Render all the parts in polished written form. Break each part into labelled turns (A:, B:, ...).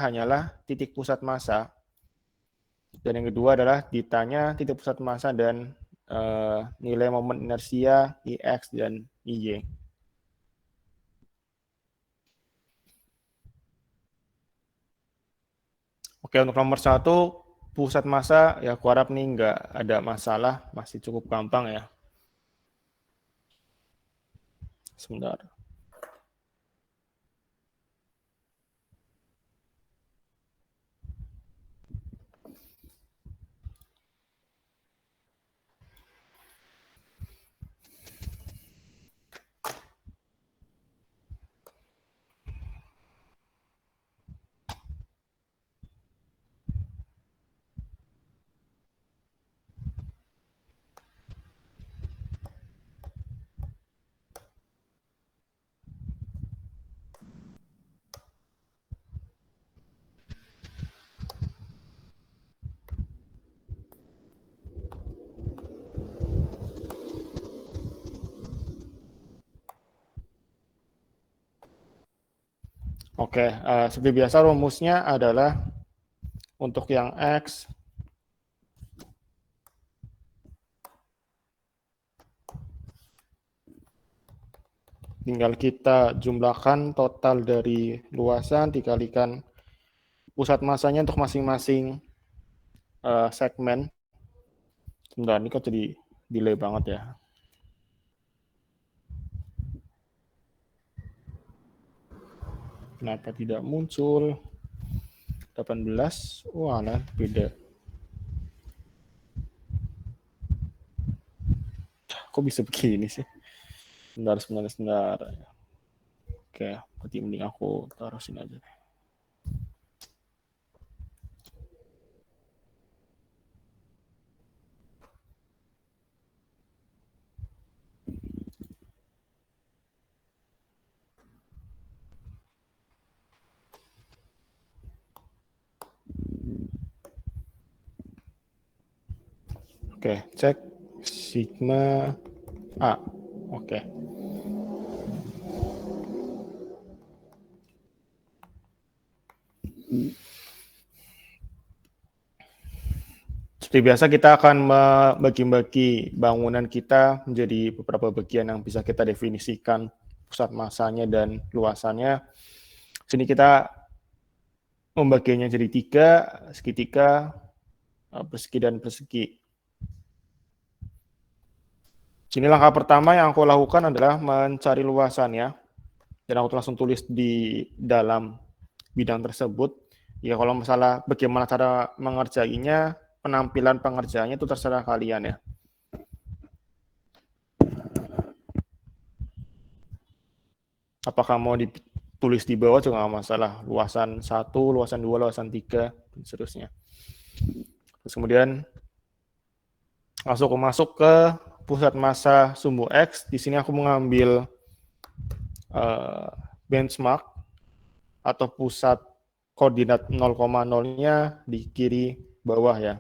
A: hanyalah titik pusat massa. Dan yang kedua adalah ditanya titik pusat massa dan nilai momen inersia Ix dan Iy. Oke, untuk nomor 1, pusat massa, ya aku harap nih nggak ada masalah, masih cukup gampang ya. Sebentar. Oke, seperti biasa rumusnya adalah untuk yang X tinggal kita jumlahkan total dari luasan dikalikan pusat massanya untuk masing-masing segmen. Sebentar, ini kok jadi delay banget ya. Kenapa tidak muncul? 18, wah nah, beda. Kok bisa begini sih? Sebentar. Oke, berarti mending aku taruh sini aja. Oke, cek sigma A. Oke. Seperti biasa kita akan membagi-bagi bangunan kita menjadi beberapa bagian yang bisa kita definisikan pusat massanya dan luasannya. Sini kita membaginya jadi 3, segitiga, persegi dan persegi. Sini langkah pertama yang aku lakukan adalah mencari luasannya. Dan aku langsung tulis di dalam bidang tersebut. Ya kalau masalah bagaimana cara mengerjainya, penampilan pengerjaannya itu terserah kalian ya. Apakah mau ditulis di bawah juga nggak masalah. Luasan 1, luasan 2, luasan 3, dan seterusnya. Terus kemudian langsung aku masuk ke pusat massa sumbu X. Di sini aku mengambil benchmark atau pusat koordinat 0,0-nya di kiri bawah ya.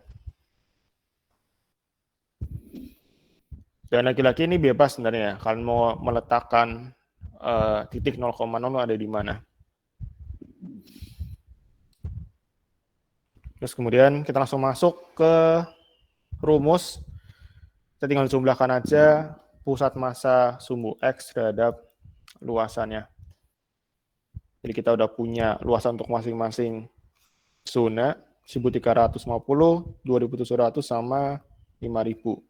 A: Dan lagi-lagi ini bebas sebenarnya ya, kalian mau meletakkan titik 0,0 ada di mana. Terus kemudian kita langsung masuk ke rumus. Kita tinggal jumlahkan aja pusat massa sumbu X terhadap luasannya. Jadi kita udah punya luasan untuk masing-masing zona, 1350, 2700 sama 5000.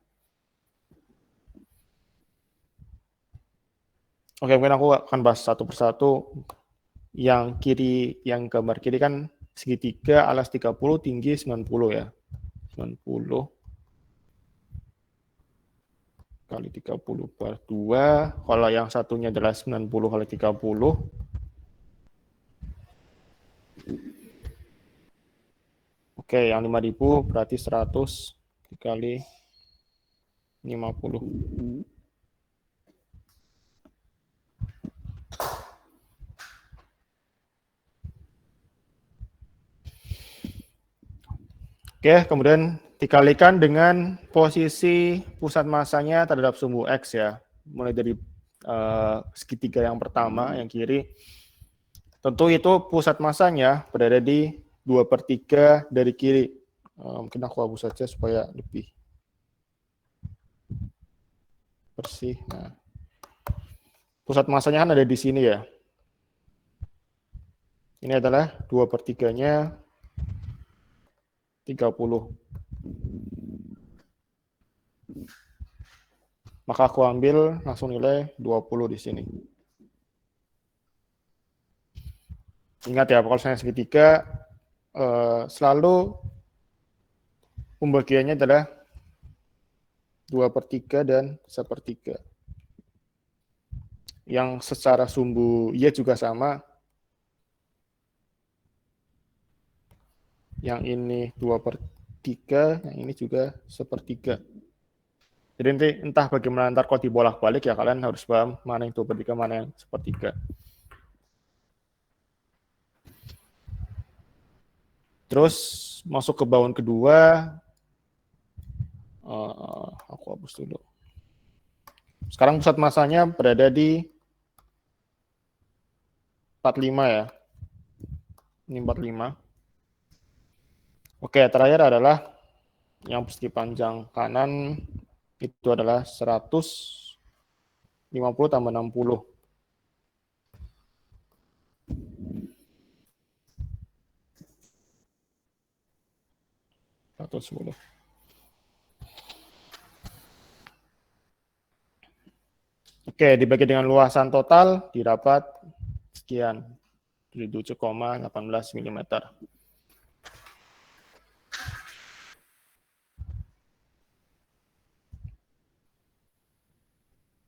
A: Oke, mungkin aku akan bahas satu persatu. Yang kiri, yang gambar kiri kan segitiga alas 30, tinggi 90 ya. 90 kali 30 per 2. Kalau yang satunya adalah 90 kali 30. Oke, yang 5000 berarti 100 dikali 50. Oke, kemudian dikalikan dengan posisi pusat massanya terhadap sumbu X ya. Mulai dari segitiga yang pertama, yang kiri, Tentu itu pusat masanya berada di 2/3 dari kiri. Mungkin aku hapus saja supaya lebih bersih. Nah, pusat masanya kan ada di sini ya. Ini adalah 2/3-nya 30. Maka aku ambil langsung nilai 20 di sini. Ingat ya, kalau saya segitiga selalu pembagiannya adalah 2/3 dan 1/3. Yang secara sumbu Y juga sama. Yang ini 2/3, yang ini juga 1/3. Jadi nanti entah bagaimana ntar kalau dibolak-balik ya kalian harus paham mana yang 2/3, mana yang 1/3. Terus masuk ke bauan kedua, aku hapus dulu. Sekarang pusat masanya berada di 45 ya. Ini 45. Oke, terakhir adalah yang persegi panjang kanan itu adalah 150 tambah 60. 110. Oke, dibagi dengan luasan total didapat sekian, 7,18 mm.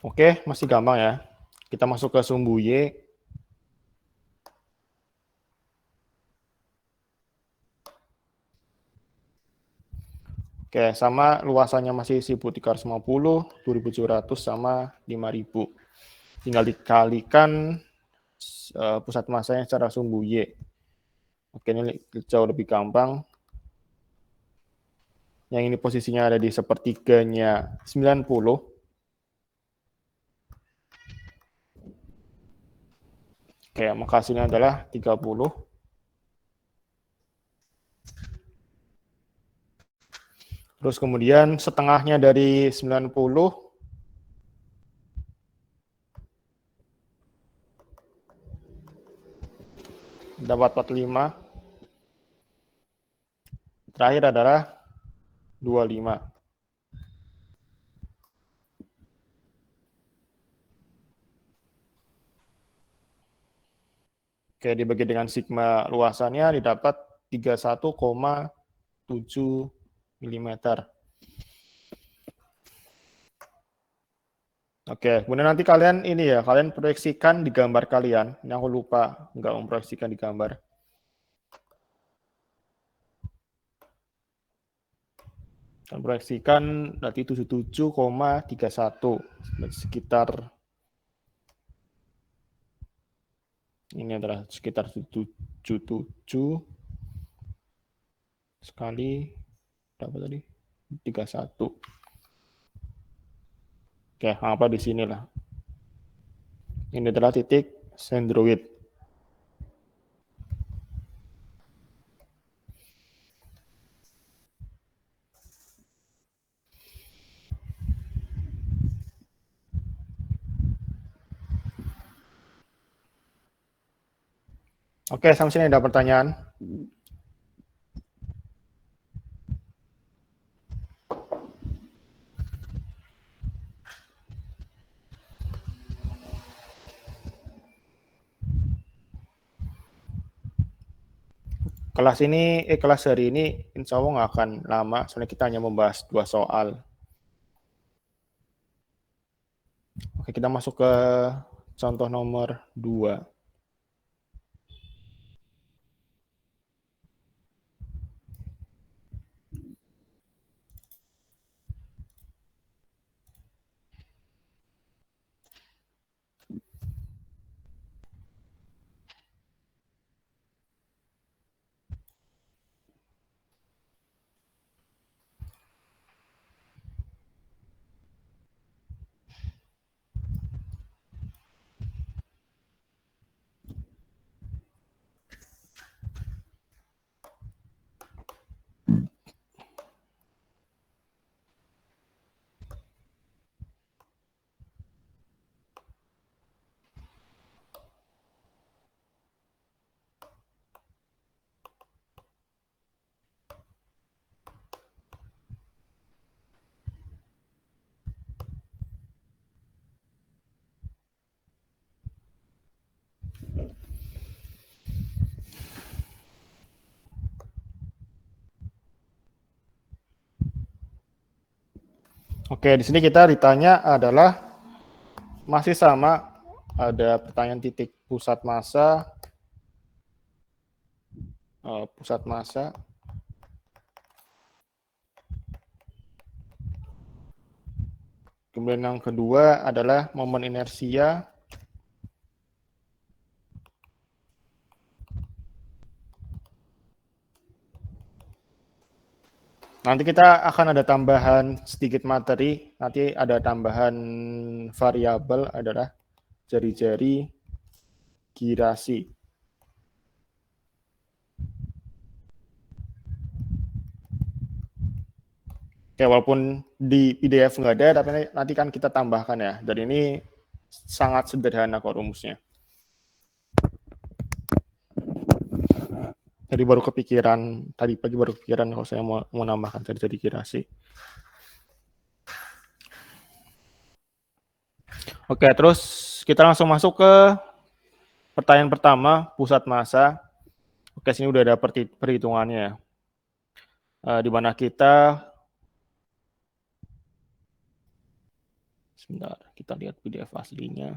A: Oke, masih gampang ya. Kita masuk ke sumbu Y. Oke, sama luasannya masih 1.350, 2.700 sama 5.000. Tinggal dikalikan pusat masanya secara sumbu Y. Oke, ini jauh lebih gampang. Yang ini posisinya ada di 1/3-nya 90. Oke, maka hasilnya adalah 30. Terus kemudian setengahnya dari 90 dapat 45. Terakhir adalah 25. Oke, dibagi dengan sigma luasannya didapat 31,7 mm. Oke, kemudian nanti kalian ini ya, kalian proyeksikan di gambar kalian. Ini aku lupa, nggak memproyeksikan di gambar. Dan proyeksikan nanti 77,31, sekitar ini adalah sekitar 77 sekali berapa tadi? 31. Oke, apa di sini lah. Ini adalah titik centroid. Oke, sampai sini ada pertanyaan. Kelas hari ini insya Allah nggak akan lama, soalnya kita hanya membahas 2 soal. Oke, kita masuk ke contoh nomor 2. Oke, di sini kita ditanya adalah masih sama, ada pertanyaan titik pusat massa, kemudian yang kedua adalah momen inersia, nanti kita akan ada tambahan sedikit materi, nanti ada tambahan variabel adalah jari-jari girasi. Oke, walaupun di PDF nggak ada, tapi nanti kan kita tambahkan ya. Dan ini sangat sederhana kok rumusnya. Jadi baru kepikiran, tadi pagi baru kepikiran kalau saya mau nambahkan jari-jari girasi. Oke, terus kita langsung masuk ke pertanyaan pertama, pusat massa. Oke, sini udah ada perhitungannya. Di mana kita, sebentar, kita lihat PDF aslinya.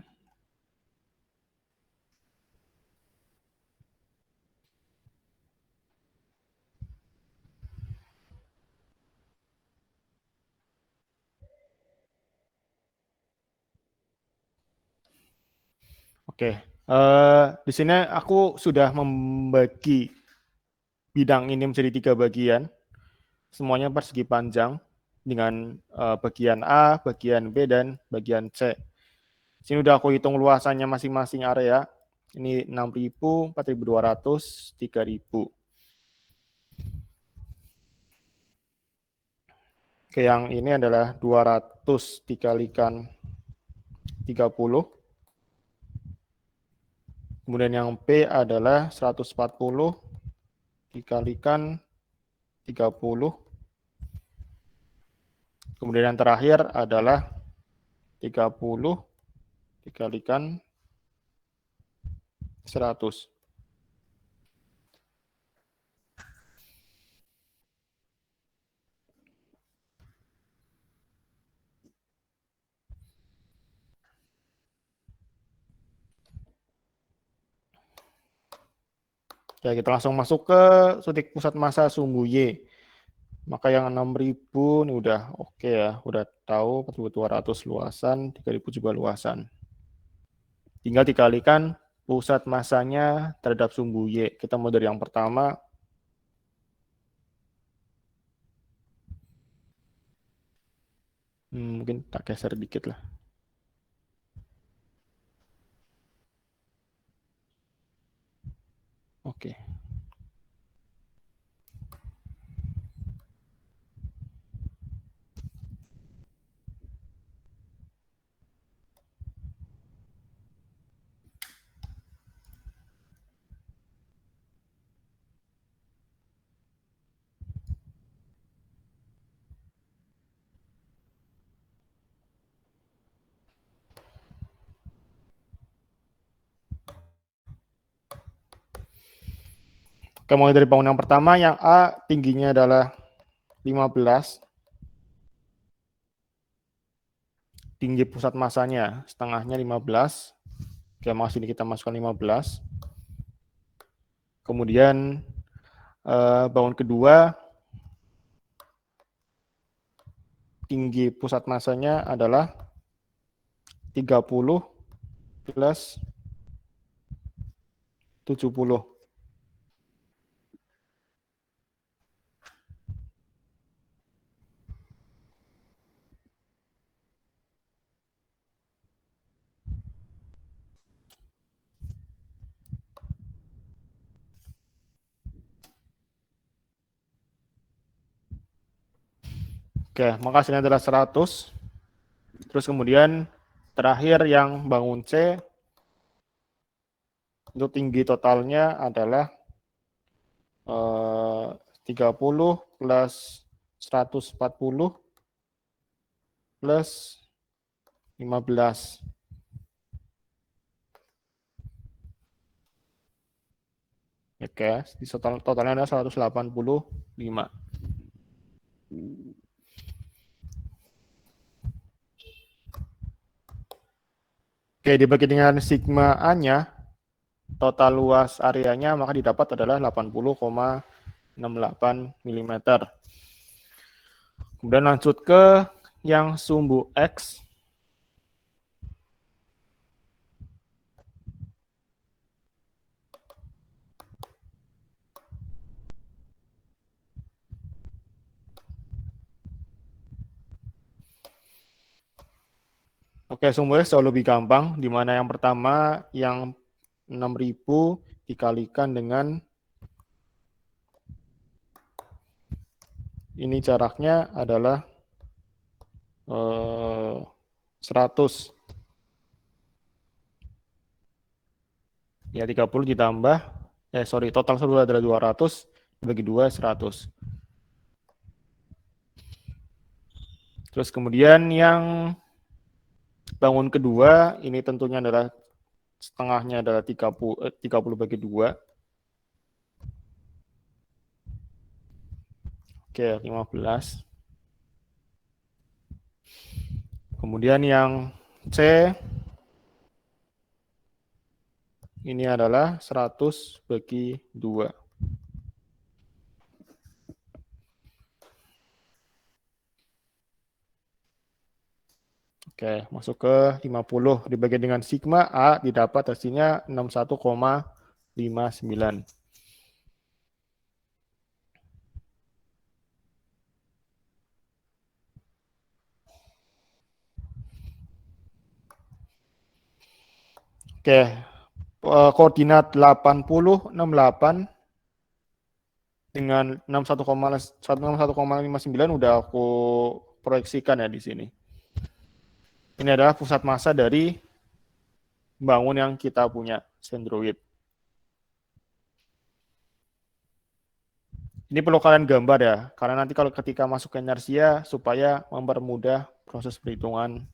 A: Oke, di sini aku sudah membagi bidang ini menjadi 3 bagian. Semuanya persegi panjang dengan bagian A, bagian B, dan bagian C. Sini udah aku hitung luasannya masing-masing area. Ini 6.000, 4.200, 3.000. Oke, yang ini adalah 200 dikalikan 30. Kemudian yang P adalah 140 dikalikan 30. Kemudian yang terakhir adalah 30 dikalikan 100. Ya, kita langsung masuk ke titik pusat massa sumbu Y. Maka yang 6.000 ini udah oke ya, udah tahu 4.200 luasan, 3.000 juga luasan. Tinggal dikalikan pusat massanya terhadap sumbu Y. Kita mau dari yang pertama. Mungkin tak geser dikit lah. Oke. Oke, mulai dari bangunan yang pertama, yang A tingginya adalah 15. Tinggi pusat massanya setengahnya 15. Oke, masih kita masukkan 15. Kemudian bangun kedua, tinggi pusat massanya adalah 30 plus 70. Oke, maka hasilnya adalah 100. Terus kemudian terakhir yang bangun C, itu tinggi totalnya adalah 30 plus 140 plus 15. Oke, di totalnya ada 185. Oke, dibagi dengan sigma A-nya, total luas areanya maka didapat adalah 80,68 mm. Kemudian lanjut ke yang sumbu X. Oke, sumbu X jauh lebih gampang, di mana yang pertama yang 6.000 dikalikan dengan ini jaraknya adalah 100. Ya 30 ditambah, total seluruh adalah 200, dibagi 2, 100. Terus kemudian yang bangun kedua, ini tentunya adalah setengahnya adalah 30 bagi 2. Oke, 15. Kemudian yang C, ini adalah 100 bagi 2. Oke, masuk ke 50. Dibagi dengan sigma A, didapat hasilnya 61,59. Oke, koordinat 8068 dengan 61,59 udah aku proyeksikan ya di sini. Ini adalah pusat massa dari bangun yang kita punya, Sendroid. Ini perlu kalian gambar ya, karena nanti kalau ketika masuk ke inersia supaya mempermudah proses perhitungan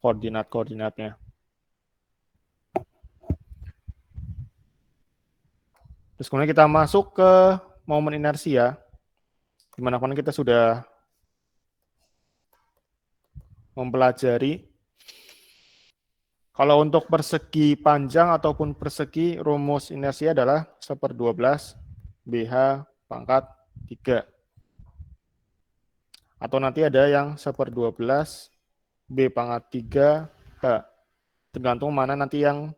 A: koordinat-koordinatnya. Terus kemudian kita masuk ke momen inersia, di mana kita sudah mempelajari kalau untuk persegi panjang ataupun persegi rumus inersia adalah 1/12 BH pangkat 3. Atau nanti ada yang 1/12 B pangkat 3 H. Tergantung mana nanti yang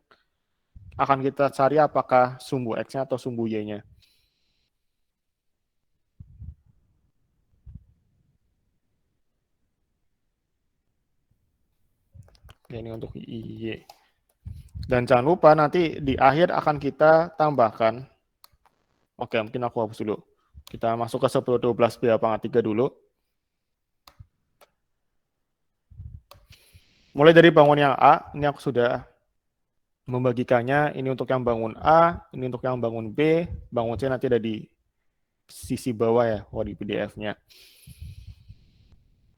A: akan kita cari, apakah sumbu X-nya atau sumbu Y-nya. Ini untuk Y. Dan jangan lupa nanti di akhir akan kita tambahkan. Oke, mungkin aku hapus dulu. Kita masuk ke 1/12 BH pangkat 3 dulu. Mulai dari bangun yang A, ini aku sudah membagikannya. Ini untuk yang bangun A, ini untuk yang bangun B, bangun C nanti ada di sisi bawah ya, di PDF-nya.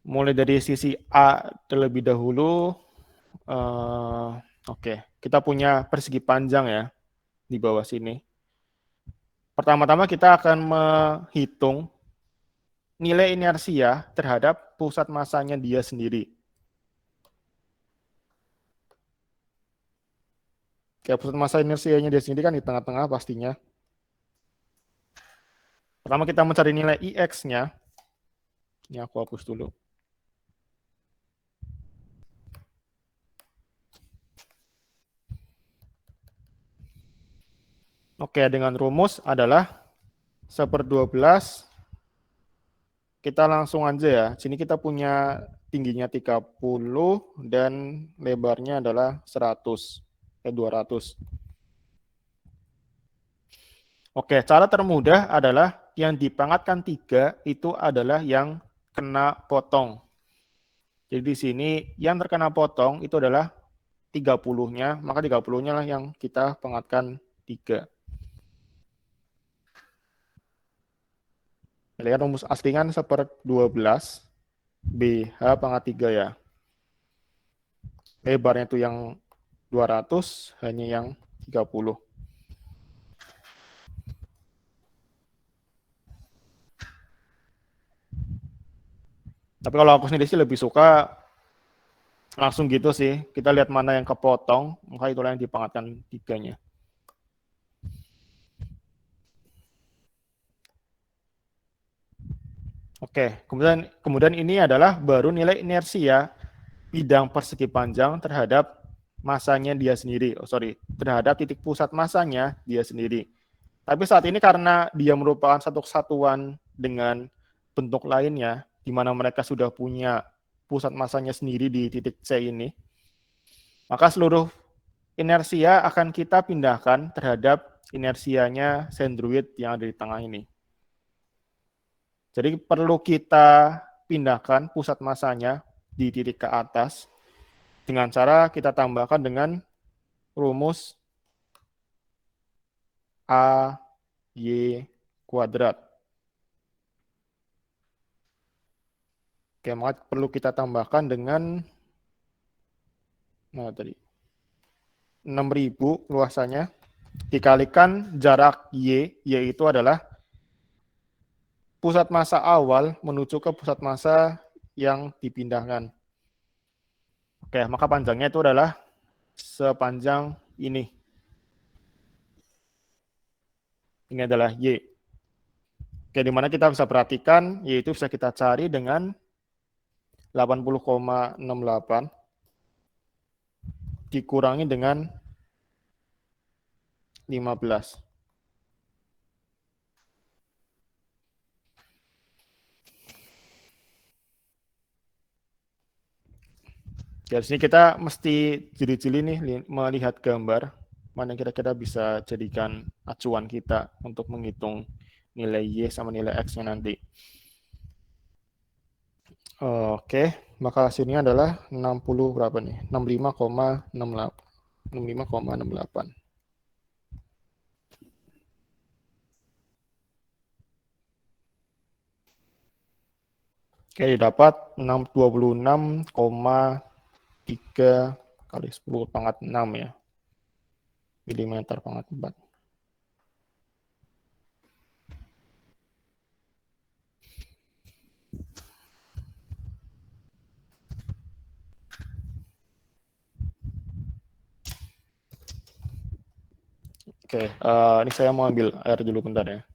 A: Mulai dari sisi A terlebih dahulu. Oke, kita punya persegi panjang ya di bawah sini. Pertama-tama kita akan menghitung nilai inersia terhadap pusat massanya dia sendiri. Kayak pusat massa inersianya dia sendiri kan di tengah-tengah pastinya. Pertama kita mencari nilai IX-nya. Ini aku hapus dulu. Oke, dengan rumus adalah 1/12. Kita langsung aja ya. Sini kita punya tingginya 30 dan lebarnya adalah 200. Oke, cara termudah adalah yang dipangkatkan 3 itu adalah yang kena potong. Jadi di sini yang terkena potong itu adalah 30-nya, maka 30-nya lah yang kita pangkatkan 3. Lihat rumus asli kan 1/12 BH pangkat 3 ya. Lebarnya itu yang 200, hanya yang 30. Tapi kalau aku sendiri sih lebih suka langsung gitu sih. Kita lihat mana yang kepotong, maka itulah yang dipangkatkan 3-nya. Oke, kemudian ini adalah baru nilai inersia bidang persegi panjang terhadap masanya dia sendiri. Terhadap titik pusat masanya dia sendiri. Tapi saat ini karena dia merupakan satu kesatuan dengan bentuk lainnya, di mana mereka sudah punya pusat masanya sendiri di titik C ini, maka seluruh inersia akan kita pindahkan terhadap inersianya sendroid yang ada di tengah ini. Jadi perlu kita pindahkan pusat masanya di titik ke atas dengan cara kita tambahkan dengan rumus AY kuadrat. Oke, maka perlu kita tambahkan dengan 6.000 luasannya dikalikan jarak Y, yaitu adalah pusat massa awal menuju ke pusat massa yang dipindahkan. Oke, maka panjangnya itu adalah sepanjang ini. Ini adalah Y. Oke, di mana kita bisa perhatikan, yaitu bisa kita cari dengan 80,68 dikurangi dengan 15. Dari sini kita mesti jeli-jeli nih melihat gambar mana kira-kira bisa jadikan acuan kita untuk menghitung nilai Y sama nilai X-nya nanti. Oke, maka hasilnya adalah 60 berapa nih? 65,68. 65,68. Oke, dapat 26,3 kali 10 pangkat 6 ya. Milimeter pangkat 4. Oke, ini saya mau ambil air dulu bentar ya.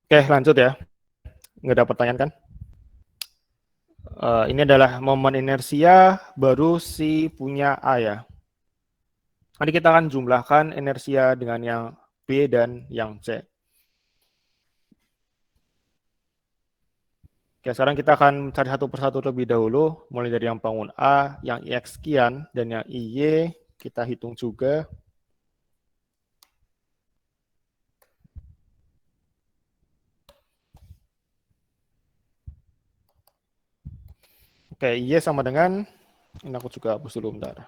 A: Oke, lanjut ya. Nggak ada pertanyaan kan? Ini adalah momen inersia baru si punya A ya. Nanti kita akan jumlahkan inersia dengan yang B dan yang C. Oke, sekarang kita akan cari satu persatu terlebih dahulu, mulai dari yang bangun A, yang IX sekian, dan yang IY kita hitung juga. Oke, IY sama dengan, ini aku juga hapus dulu bentar.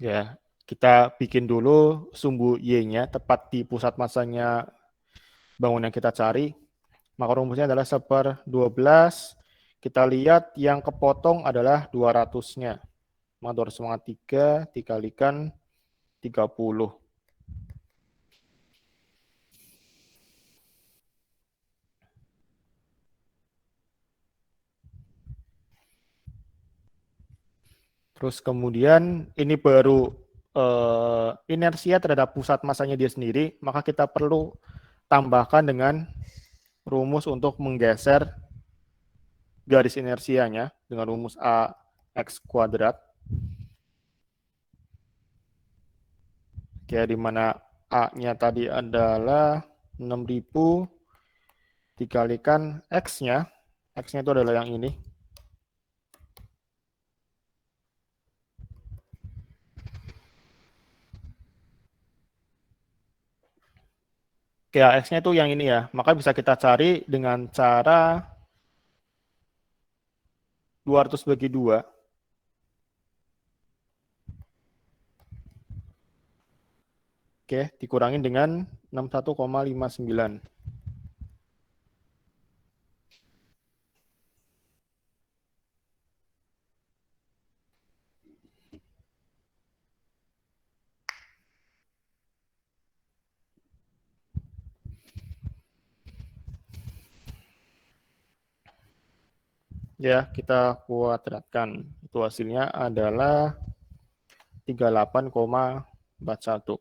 A: Ya, kita bikin dulu sumbu Y-nya tepat di pusat masanya bangun yang kita cari. Maka rumusnya adalah 1/12. Kita lihat yang kepotong adalah 200-nya. Maka 253 dikalikan 30. Terus kemudian ini baru inersia terhadap pusat masanya dia sendiri, maka kita perlu tambahkan dengan rumus untuk menggeser garis inersianya dengan rumus AX kuadrat. Oke, di mana A-nya tadi adalah 6.000 dikalikan X-nya. X-nya itu adalah yang ini. Oke, X-nya itu yang ini ya. Maka bisa kita cari dengan cara 200 bagi 2. Oke, dikurangin dengan 61,59. Ya, kita kuadratkan. Itu hasilnya adalah 38,41.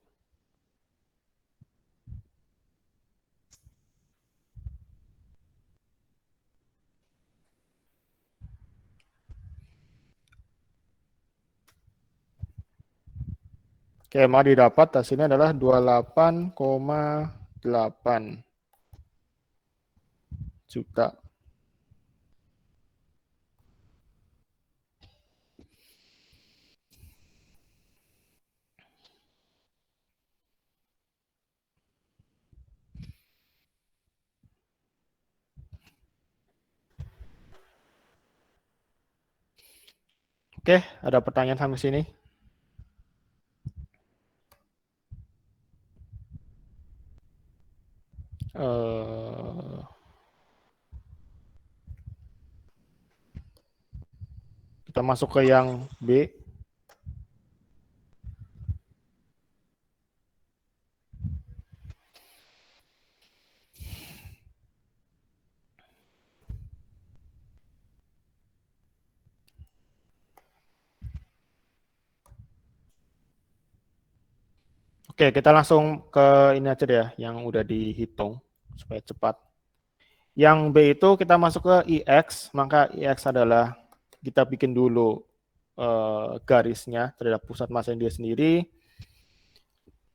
A: Oke, maka didapat hasilnya adalah 28,8 juta. Oke, ada pertanyaan sampai sini? Kita masuk ke yang B. Oke, kita langsung ke ini aja deh ya, yang udah dihitung supaya cepat. Yang B itu kita masuk ke IX, maka IX adalah kita bikin dulu garisnya terhadap pusat massa dia sendiri.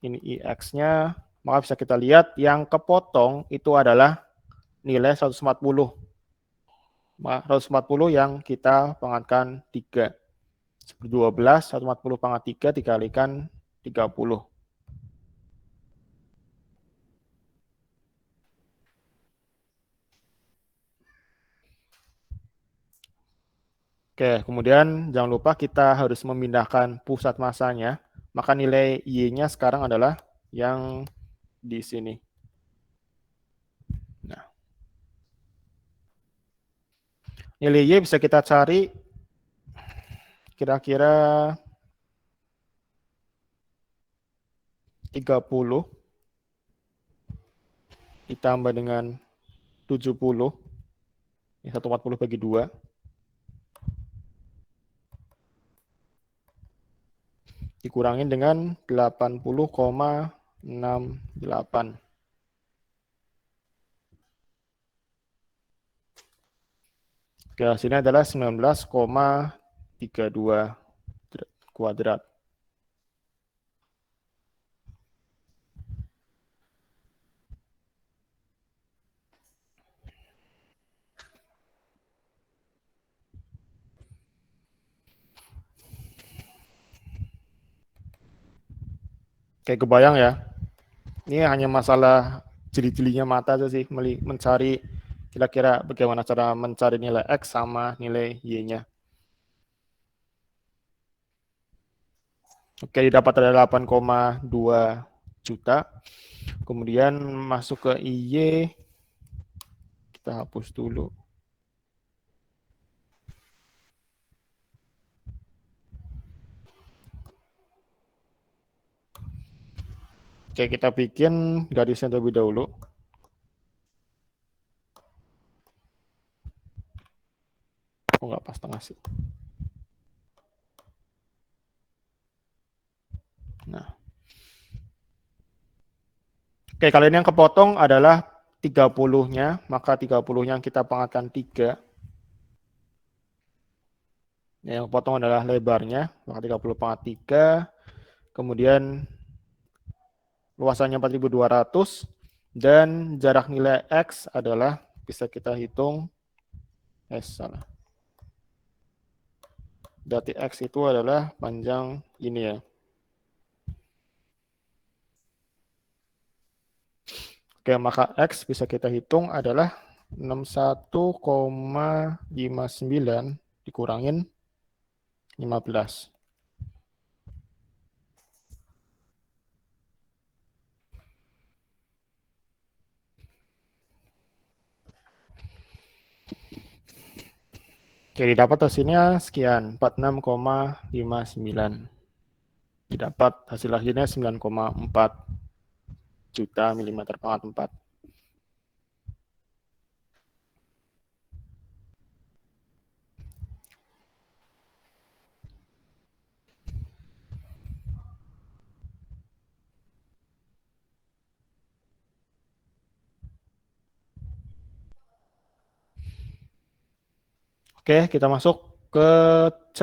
A: Ini IX-nya, maka bisa kita lihat yang kepotong itu adalah nilai 140. 140 yang kita pangkatkan 3. 12, 140 pangkat 3 dikalikan 30. Oke, kemudian jangan lupa kita harus memindahkan pusat masanya. Maka nilai Y-nya sekarang adalah yang di sini. Nah, nilai Y bisa kita cari kira-kira 30 ditambah dengan 70. Ini 140 bagi 2. Dikurangin dengan 80,68. Oke, hasilnya adalah 19,32 kuadrat. Kayak kebayang ya. Ini hanya masalah jeli-jelinya mata aja sih, mencari kira-kira bagaimana cara mencari nilai X sama nilai Y-nya. Oke, didapat ada 8,2 juta. Kemudian masuk ke IY, kita hapus dulu. Oke, kita bikin garisnya terlebih dahulu. Oh, nggak pas tengah sih. Oke, kali ini yang kepotong adalah 30-nya, maka 30-nya kita pangkatkan 3. Yang potong adalah lebarnya, maka 30 pangkat 3. Kemudian luasannya 4.200 dan jarak nilai X adalah bisa kita hitung salah. Berarti X itu adalah panjang ini ya. Oke, maka X bisa kita hitung adalah 61,59 dikurangin 15. Oke, didapat hasilnya sekian, 46,59. Didapat hasil akhirnya 9,4 juta milimeter pangkat 4. Oke, kita masuk ke C.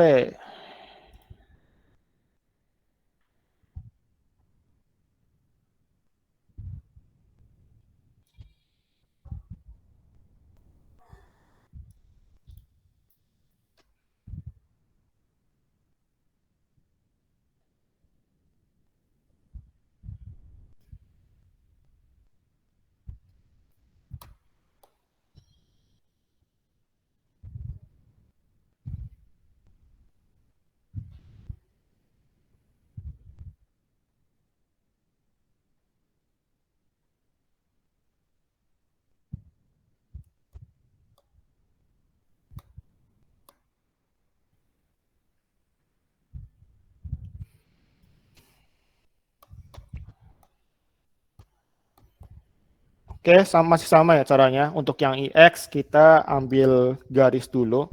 A: Oke, masih sama ya caranya. Untuk yang IX kita ambil garis dulu.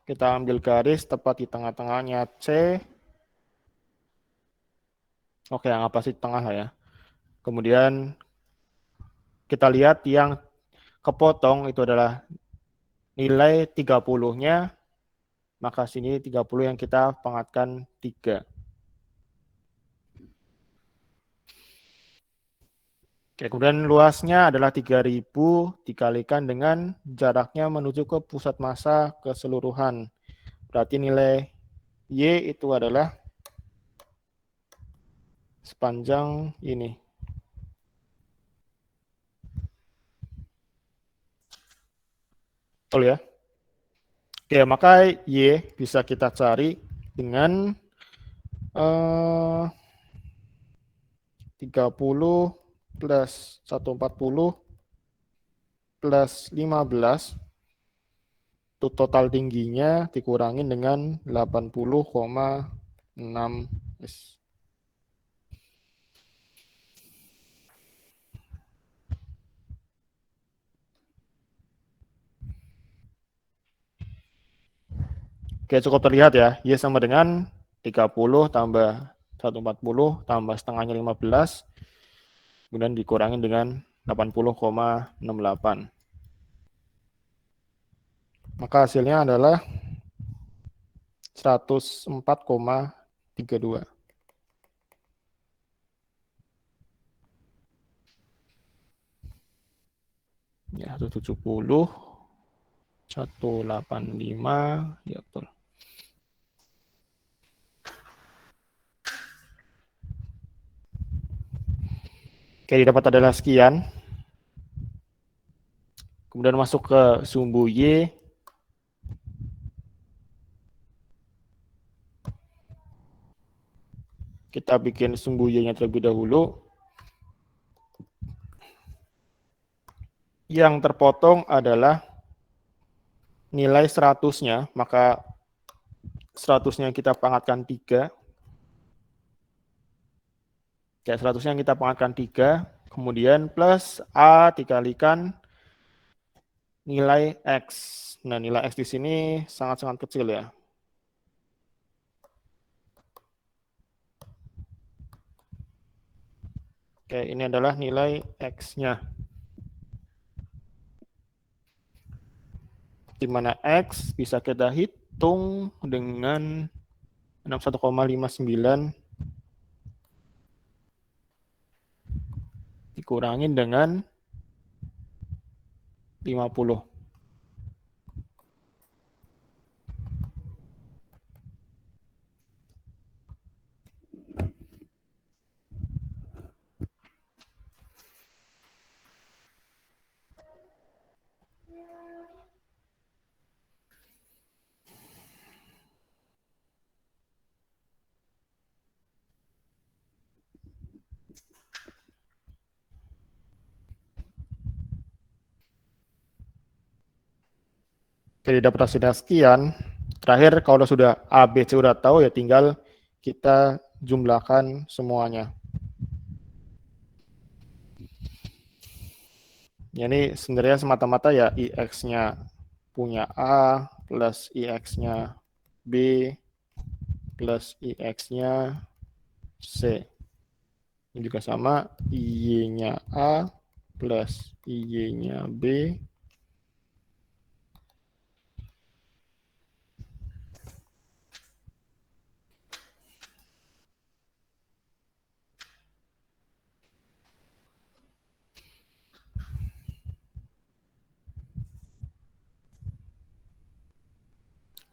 A: Kita ambil garis tepat di tengah-tengahnya C. Oke, yang apa sih tengah lah ya. Kemudian kita lihat yang kepotong itu adalah nilai 30-nya. Maka sini 30 yang kita pangkatkan 3. Oke, kemudian luasnya adalah 3000 dikalikan dengan jaraknya menuju ke pusat massa keseluruhan. Berarti nilai Y itu adalah sepanjang ini. Betul ya? Oke, maka Y bisa kita cari dengan 30 plus 140 plus 15 itu total tingginya dikurangin dengan 80,6 S. Oke, cukup terlihat ya. Y sama dengan 30 tambah 140 tambah setengahnya 15 kemudian dikurangin dengan 80,68. Maka hasilnya adalah 104,32. Ya, 170, 185, ya betul. Oke, didapat adalah sekian. Kemudian masuk ke sumbu Y. Kita bikin sumbu Y-nya terlebih dahulu. Yang terpotong adalah nilai 100-nya, maka 100-nya kita pangkatkan 3. Ya, 100-nya kita pangkatkan 3, kemudian plus A dikalikan nilai X. Nah, nilai X di sini sangat-sangat kecil ya. Oke, ini adalah nilai X-nya. Di mana X bisa kita hitung dengan 61,59 dikurangin dengan 50. Jadi dapat hasilnya sekian. Terakhir kalau sudah A, B, C udah tahu ya tinggal kita jumlahkan semuanya. Ini sebenarnya semata-mata ya IX-nya punya A plus IX-nya B plus IX-nya C. Ini juga sama, Y-nya A plus Y-nya B.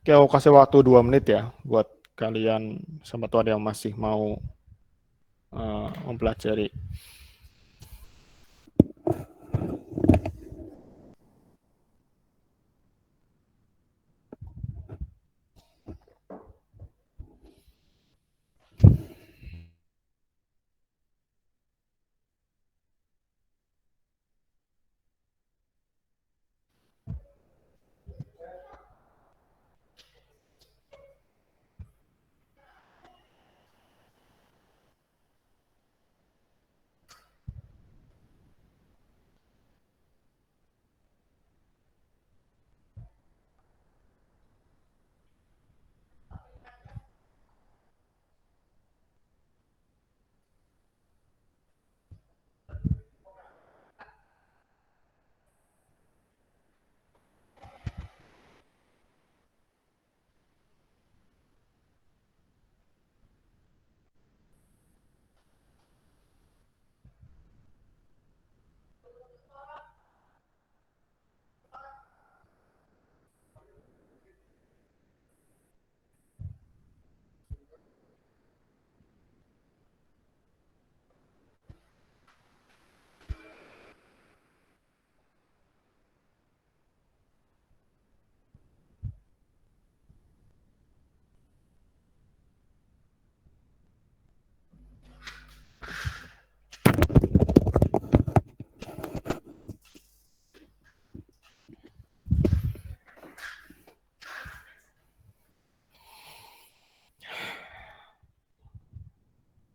A: Oke, aku kasih waktu 2 menit ya buat kalian sama tuh ada yang masih mau mempelajari.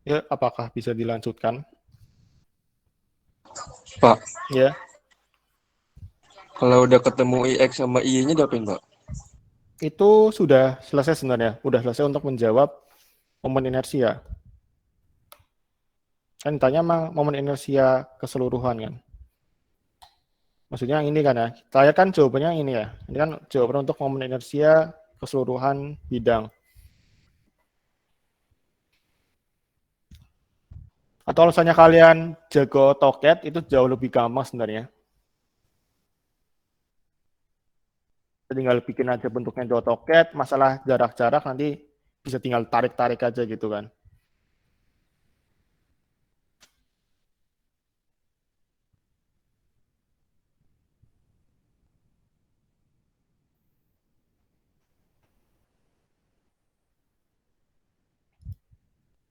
A: Ya, apakah bisa dilanjutkan?
B: Pak,
A: Ya,
B: kalau udah ketemu IX sama Y-nya diapain, Pak?
A: itu sudah selesai sebenarnya. Sudah selesai untuk menjawab momen inersia. Kan tanya momen inersia keseluruhan kan. Maksudnya ini kan ya. Saya kan jawabannya ini ya. Ini kan jawaban untuk momen inersia keseluruhan bidang. Atau kalau misalnya kalian jago AutoCAD itu jauh lebih gampang sebenarnya. Tinggal bikin aja bentuknya di AutoCAD, masalah jarak-jarak nanti bisa tinggal tarik-tarik aja gitu kan.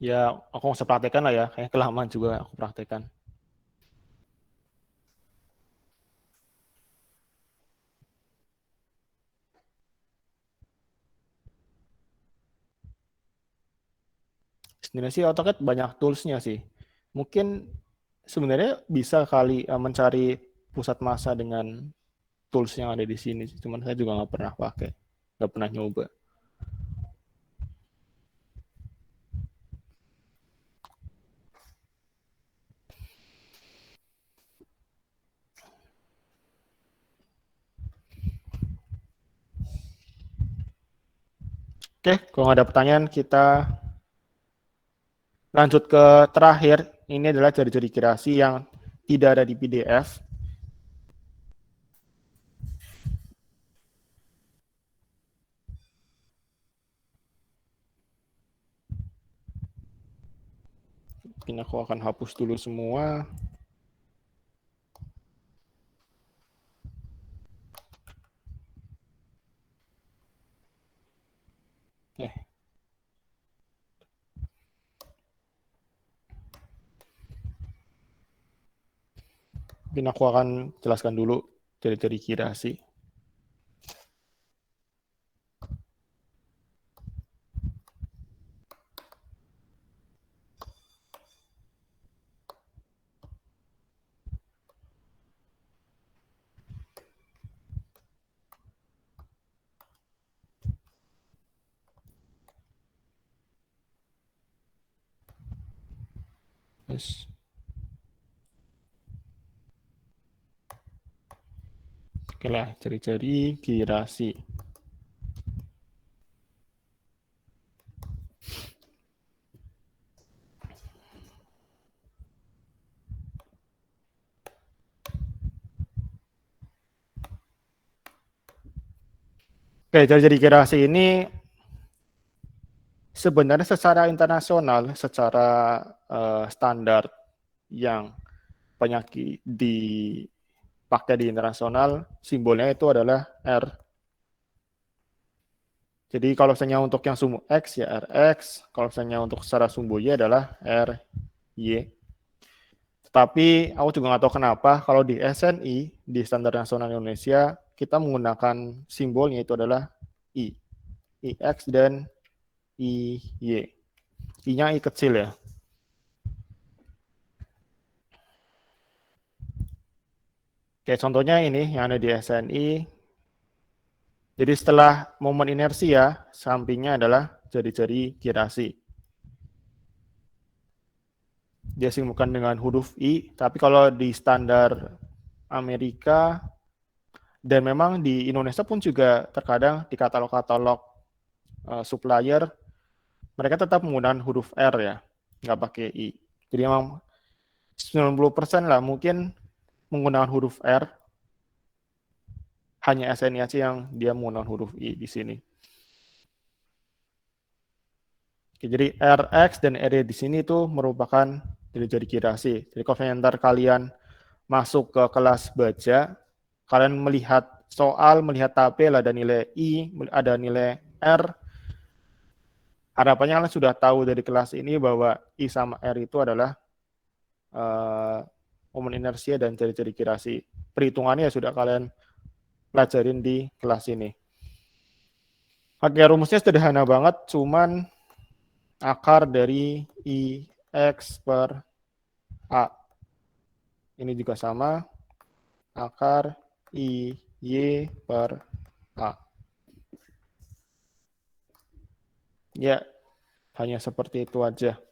A: Ya, aku nggak usah praktekkan lah ya, kayak kelamaan juga aku praktekkan. Sebenarnya sih AutoCAD banyak toolsnya sih. Mungkin sebenarnya bisa kali mencari pusat massa dengan tools yang ada di sini. Cuman saya juga nggak pernah pakai, nggak pernah nyoba. Oke, kalau nggak ada pertanyaan, kita lanjut ke terakhir. Ini adalah ciri-ciri kirasi yang tidak ada di PDF. Mungkin aku akan hapus dulu semua. Mungkin aku akan jelaskan dulu ciri-ciri kirasi. Yes. Oke lah, ciri-ciri kirasi. Oke, ciri-ciri kirasi ini sebenarnya secara internasional, secara standar yang banyak dipakai di internasional, simbolnya itu adalah R. Jadi kalau misalnya untuk yang sumbu X ya RX, kalau misalnya untuk secara sumbu Y adalah RY. Tetapi aku juga nggak tahu kenapa kalau di SNI, di Standar Nasional Indonesia, kita menggunakan simbolnya itu adalah I. IX dan IY. I-nya I kecil ya. Kayak contohnya ini yang ada di SNI. Jadi setelah momen inersia, sampingnya adalah jari-jari kirasi. Dia simbolkan dengan huruf I, tapi kalau di standar Amerika dan memang di Indonesia pun juga terkadang di katalog-katalog supplier mereka tetap menggunakan huruf R ya, nggak pakai I. Jadi memang 90% lah mungkin menggunakan huruf R, hanya SNI aja yang dia menggunakan huruf I di sini. Oke, jadi RX dan RY di sini itu merupakan jari-jari kirasi. Jadi kalau ntar kalian masuk ke kelas baca, kalian melihat soal, melihat tabel, ada nilai I, ada nilai R, harapannya kalian sudah tahu dari kelas ini bahwa I sama R itu adalah momen inersia dan ciri-ciri kirasi. Perhitungannya sudah kalian pelajarin di kelas ini. Oke, rumusnya sederhana banget, cuman akar dari IX per A. Ini juga sama, akar IY per A. Ya, hanya seperti itu aja.